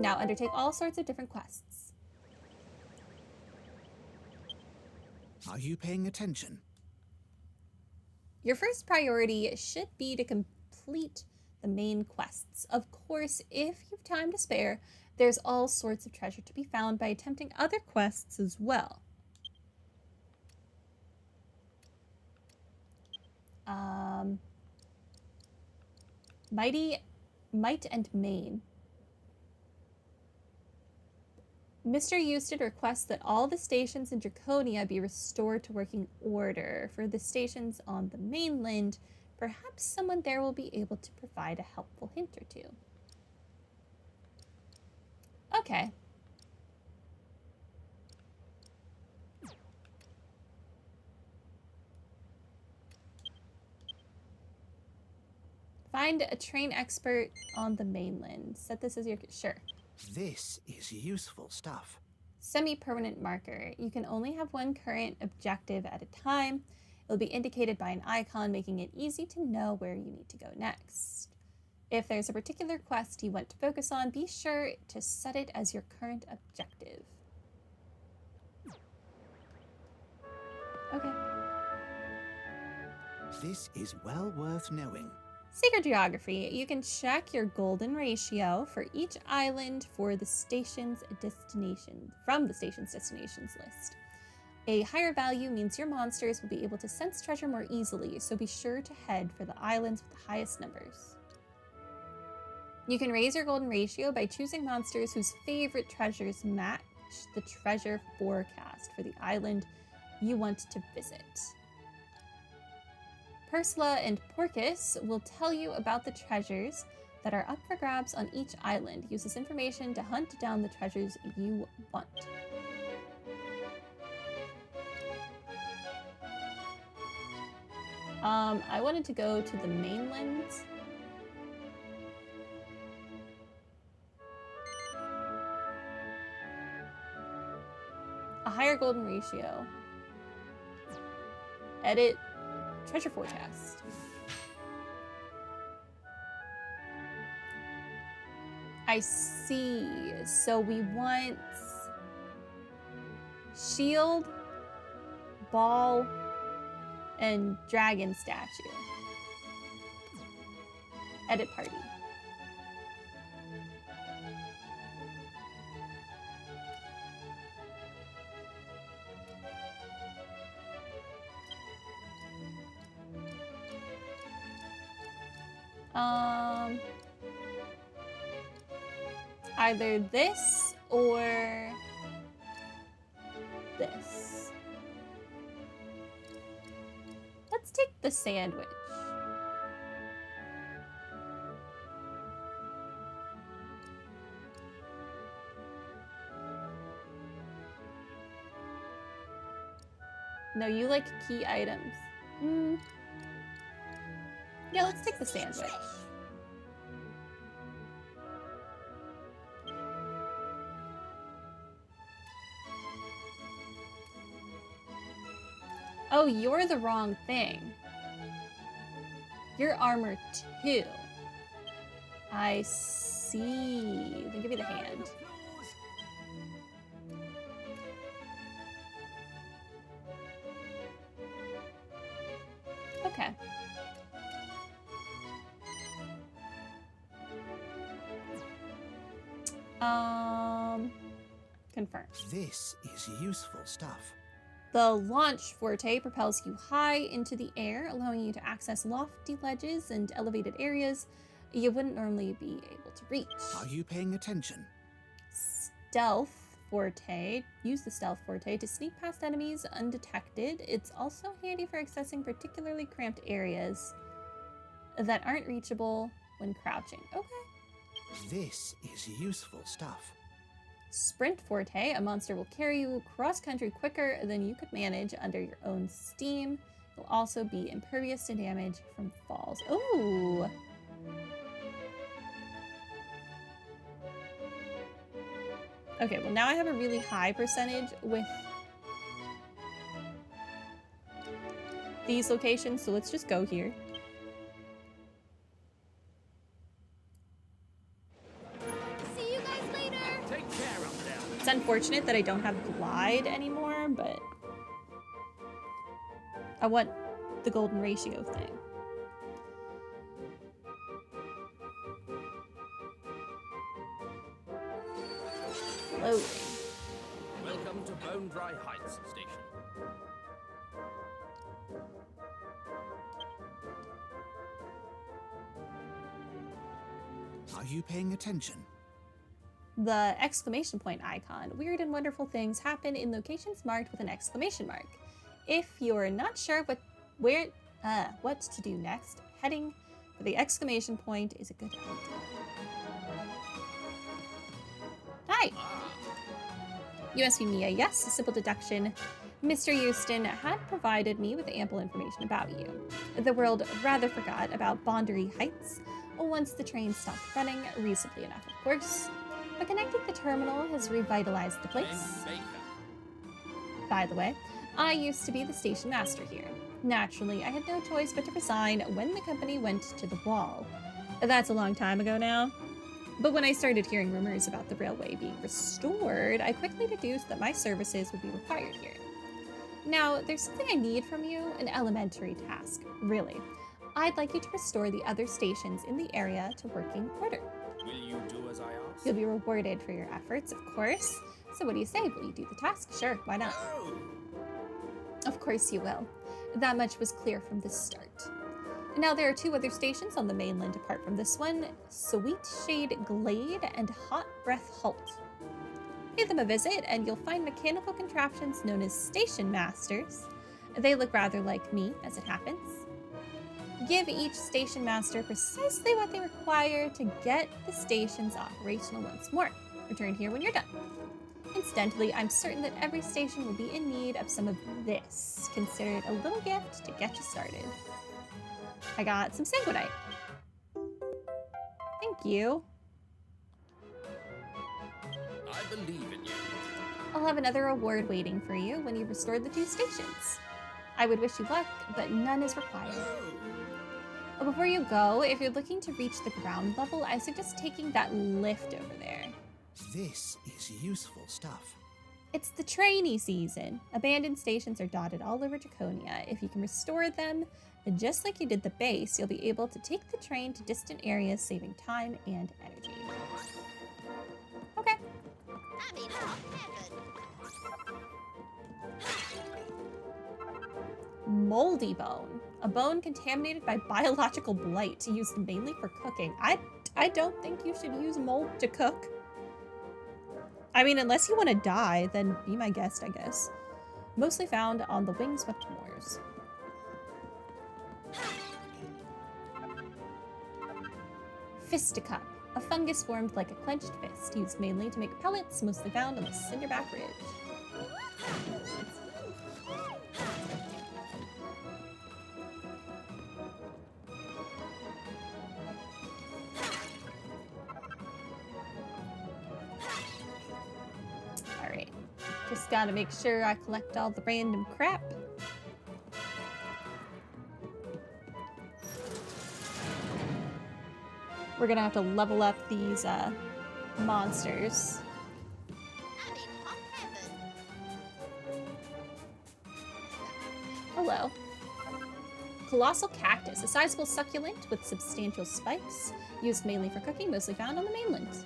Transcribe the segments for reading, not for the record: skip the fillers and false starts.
can now undertake all sorts of different quests. Are you paying attention? Your first priority should be to complete the main quests. Of course, if you've time to spare, there's all sorts of treasure to be found by attempting other quests as well. Might and Main. Mr. Euston requests that all the stations in Draconia be restored to working order. For the stations on the mainland, perhaps someone there will be able to provide a helpful hint or two. Okay. Find a train expert on the mainland. Set this as your... Sure. This is useful stuff. Semi-permanent marker. You can only have one current objective at a time. It'll be indicated by an icon, making it easy to know where you need to go next. If there's a particular quest you want to focus on, be sure to set it as your current objective. Okay. This is well worth knowing. Secret geography. You can check your golden ratio for each island for the station's destination from the station's destinations list. A higher value means your monsters will be able to sense treasure more easily, so be sure to head for the islands with the highest numbers. You can raise your golden ratio by choosing monsters whose favorite treasures match the treasure forecast for the island you want to visit. Pursula and Porcus will tell you about the treasures that are up for grabs on each island. Use this information to hunt down the treasures you want. I wanted to go to the mainland. A higher golden ratio. Edit treasure forecast. I see. So we want shield, ball, and dragon statue. Edit party. Either this or this. Let's take the sandwich. No, you like key items. Yeah, let's take the sandwich. Oh, you're the wrong thing. You're armor 2. I see. Then give me the hand. Okay. Confirm. This is useful stuff. The launch forte propels you high into the air, allowing you to access lofty ledges and elevated areas you wouldn't normally be able to reach. Are you paying attention? Stealth forte. Use the stealth forte to sneak past enemies undetected. It's also handy for accessing particularly cramped areas that aren't reachable when crouching. Okay. This is useful stuff. Sprint forte. A monster will carry you cross-country quicker than you could manage under your own steam. You'll also be impervious to damage from falls. Ooh. Okay, well now I have a really high percentage with these locations, so let's just go here. See you guys later! unfortunate that I don't have glide anymore, but I want the golden ratio thing. Loading. Welcome to Bone Dry Heights Station. Are you paying attention? The exclamation point icon. Weird and wonderful things happen in locations marked with an exclamation mark. If you're not sure what to do next, heading for the exclamation point is a good idea. Hi! You must be Mia. Yes, a simple deduction. Mr. Houston had provided me with ample information about you. The world rather forgot about Bondery Heights once the train stopped running, reasonably enough, of course. But connecting the terminal has revitalized the place. By the way, I used to be the station master here. Naturally, I had no choice but to resign when the company went to the wall. That's a long time ago now. But when I started hearing rumors about the railway being restored, I quickly deduced that my services would be required here. Now, there's something I need from you, an elementary task, really. I'd like you to restore the other stations in the area to working order. Will you do as I ask? You'll be rewarded for your efforts, of course. So what do you say? Will you do the task? Sure, why not? Oh. Of course you will. That much was clear from the start. Now there are 2 other stations on the mainland apart from this one, Sweet Shade Glade and Hot Breath Halt. Pay them a visit and you'll find mechanical contraptions known as station masters. They look rather like me, as it happens. Give each station master precisely what they require to get the stations operational once more. Return here when you're done. Incidentally, I'm certain that every station will be in need of some of this. Consider it a little gift to get you started. I got some sanguinite. Thank you. I believe in you. I'll have another reward waiting for you when you've restored the 2 stations. I would wish you luck, but none is required. Oh. Before you go, if you're looking to reach the ground level, I suggest taking that lift over there. This is useful stuff. It's the trainee season. Abandoned stations are dotted all over Draconia. If you can restore them, then just like you did the base, you'll be able to take the train to distant areas, saving time and energy. Okay. Moldy bone. A bone contaminated by biological blight, used mainly for cooking. I don't think you should use mold to cook. I mean, unless you want to die, then be my guest, I guess. Mostly found on the wingswept moors. Fisticup. A fungus formed like a clenched fist, used mainly to make pellets, mostly found on the Cinderback Ridge. Alright, just gotta make sure I collect all the random crap. We're gonna have to level up these monsters. Hello. Colossal cactus, a sizable succulent with substantial spikes, used mainly for cooking, mostly found on the mainland.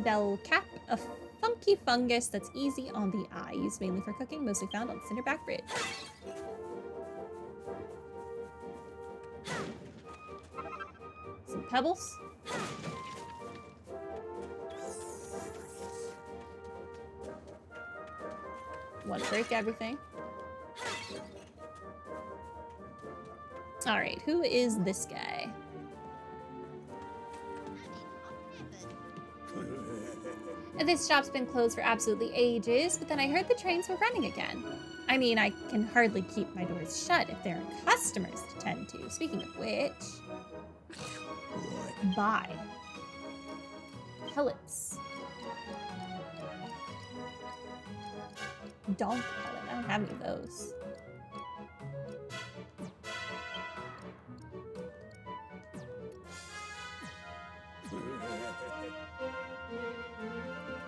Bell cap, a funky fungus that's easy on the eye, used mainly for cooking, mostly found on Cinderback Ridge. Some pebbles. Want to break everything. Alright, who is this guy? This shop's been closed for absolutely ages, but then I heard the trains were running again. I mean, I can hardly keep my doors shut if there are customers to tend to. Speaking of which... Buy. Pellets. Donk pellet. I don't have any of those.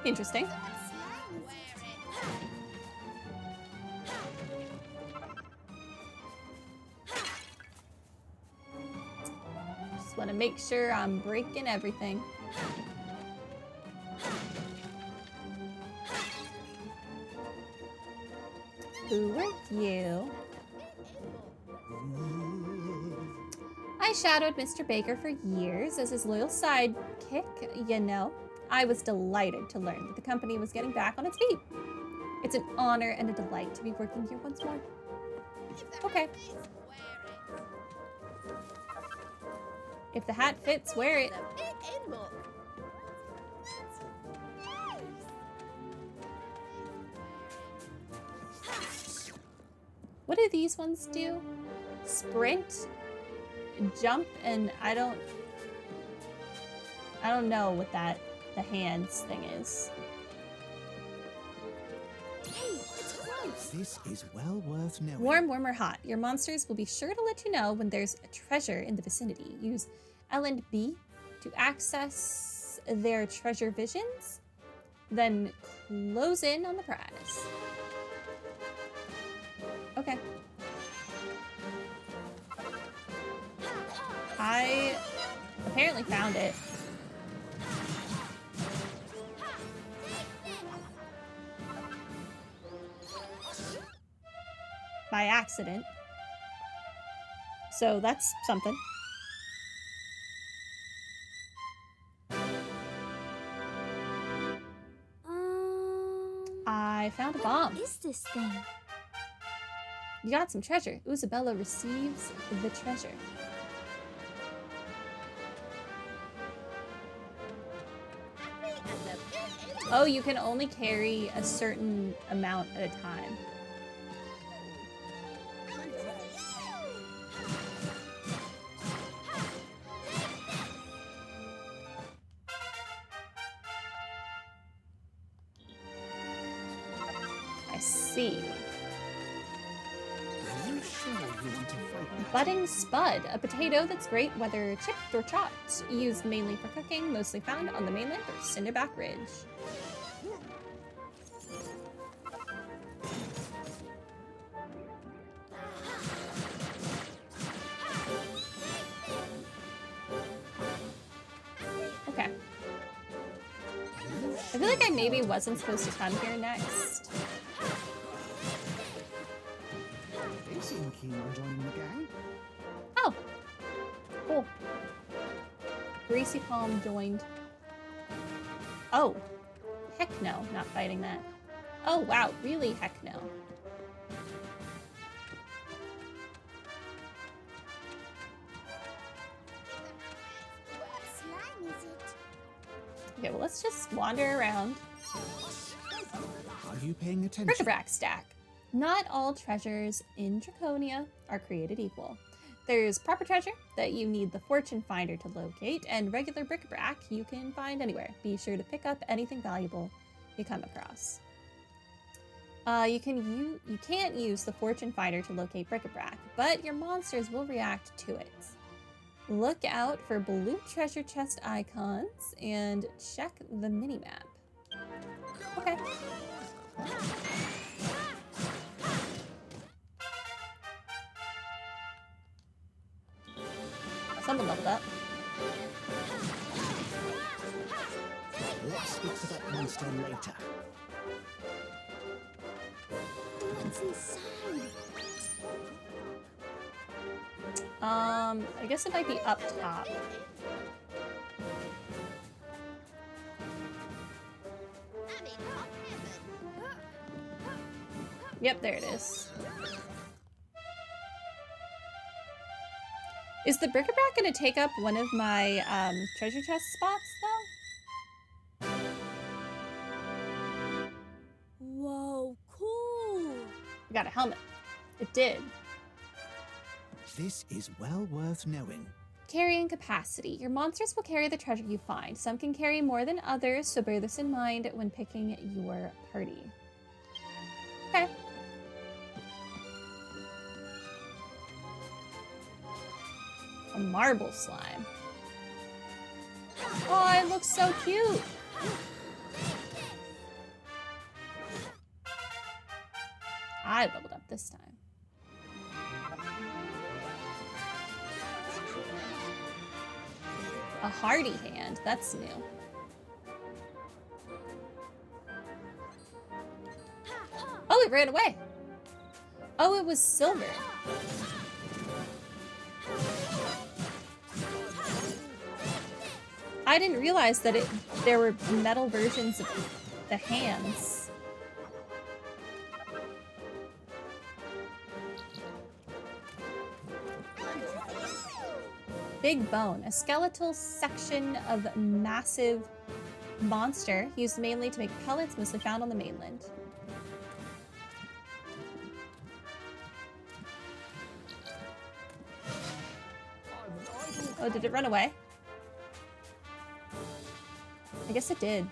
Interesting. Just want to make sure I'm breaking everything. Who are you? I shadowed Mr. Baker for years as his loyal sidekick, you know. I was delighted to learn that the company was getting back on its feet. It's an honor and a delight to be working here once more. Okay. If the hat fits, wear it. What do these ones do? Sprint, jump, and I don't know what the hands thing is. This is well worth knowing. Warm, warm, or hot. Your monsters will be sure to let you know when there's a treasure in the vicinity. Use L and B to access their treasure visions, then close in on the prize. Okay. I apparently found it. By accident. So that's something. I found a bomb. What is this thing? You got some treasure. Isabella receives the treasure. Oh, you can only carry a certain amount at a time. I see. Are you sure you want to fight? Budding spud, a potato that's great whether chipped or chopped, used mainly for cooking, mostly found on the mainland or Cinderback Ridge. Okay. I feel like I maybe wasn't supposed to come here next. They seem keen on joining the gang. Oh, cool. Greasy Palm joined. Oh, heck no, not fighting that. Oh, wow, really heck no. What slime is it? Okay, well, let's just wander around. Are you paying attention? Bric-a-brac stack. Not all treasures in Draconia are created equal. There's proper treasure that you need the fortune finder to locate, and regular bric-a-brac you can find anywhere. Be sure to pick up anything valuable you come across. You can't use the fortune finder to locate bric-a-brac, but your monsters will react to it. Look out for blue treasure chest icons and check the mini-map. Okay. Someone leveled up. Let's speak to that monster later. What's inside? I guess it might be up top. Yep, there it is. Is the bric-a-brac gonna take up one of my treasure chest spots, though? Whoa, cool! I got a helmet. It did. This is well worth knowing. Carrying capacity. Your monsters will carry the treasure you find. Some can carry more than others, so bear this in mind when picking your party. Okay. A marble slime. Oh, it looks so cute. I leveled up this time. A hardy hand. That's new. Oh, it ran away. Oh, it was silver. I didn't realize that there were metal versions of the hands. Big bone, a skeletal section of massive monster used mainly to make pellets, mostly found on the mainland. Oh, did it run away? I guess it did.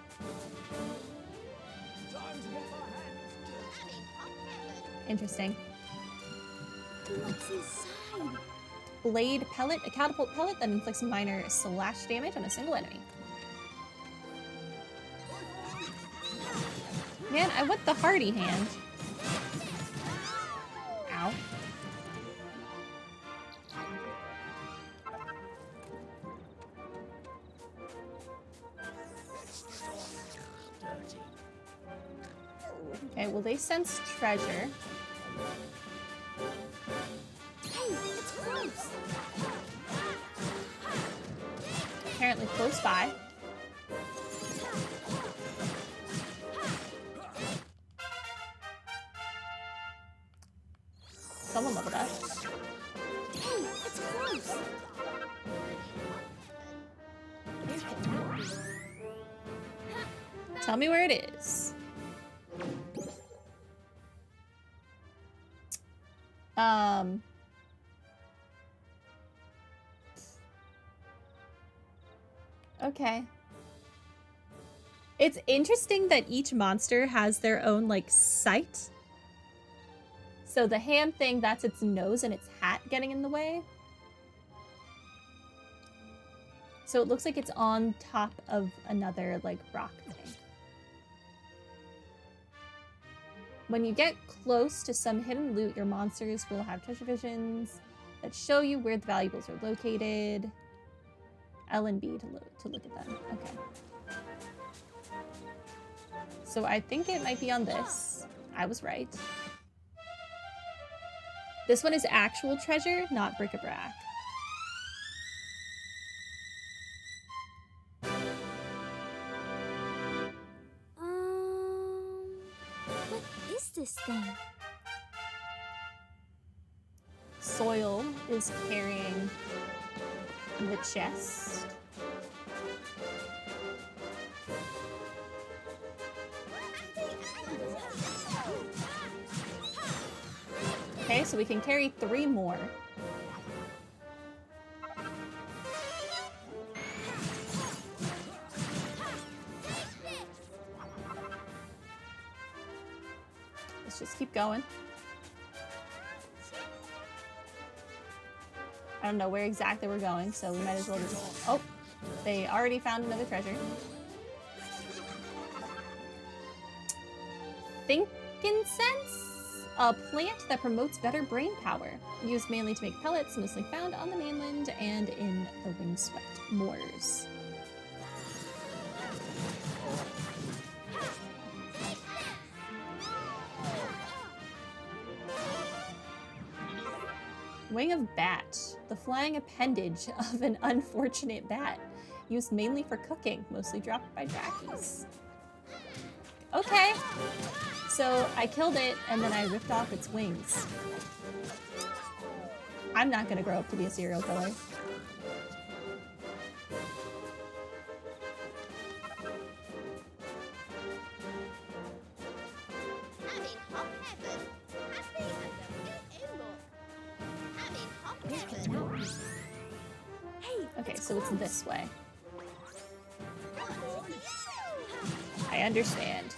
Interesting. What's inside? Blade pellet, a catapult pellet that inflicts minor slash damage on a single enemy. Man, I want the hardy hand. Ow. Okay, well they sense treasure. Hey, it's close. Apparently close by. Someone leveled up. Hey, it's close. Tell me where it is. Okay. It's interesting that each monster has their own, like, sight. So the hand thing, that's its nose and its hat getting in the way. So it looks like it's on top of another, like, rock thing. When you get close to some hidden loot, your monsters will have treasure visions that show you where the valuables are located. L and B to look at them. Okay. So I think it might be on this. I was right. This one is actual treasure, not bric-a-brac. What is this thing? Soil is carrying the chest. Okay, so we can carry 3 more. Let's just keep going. I don't know where exactly we're going, so we might as well just... Oh, they already found another treasure. Frankincense? A plant that promotes better brain power. Used mainly to make pellets, mostly found on the mainland and in the windswept moors. Wing of bat, the flying appendage of an unfortunate bat, used mainly for cooking, mostly dropped by drackies. Okay, so I killed it and then I ripped off its wings. I'm not gonna grow up to be a serial killer. Okay, so it's this way. I understand.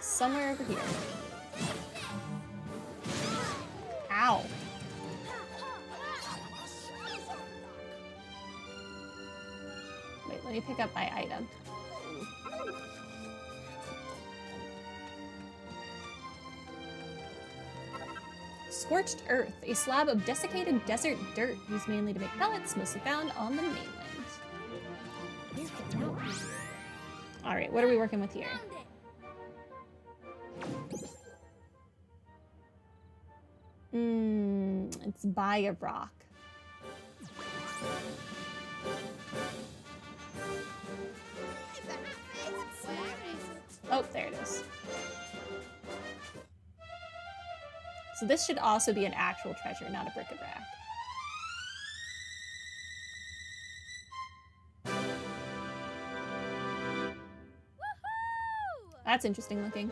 Somewhere over here. Ow. Wait, let me pick up my item. Scorched earth, a slab of desiccated desert dirt used mainly to make pellets, mostly found on the mainland. All right, what are we working with here? It's by a rock. Oh, there it is. So this should also be an actual treasure, not a bric-a-brac. That's interesting looking.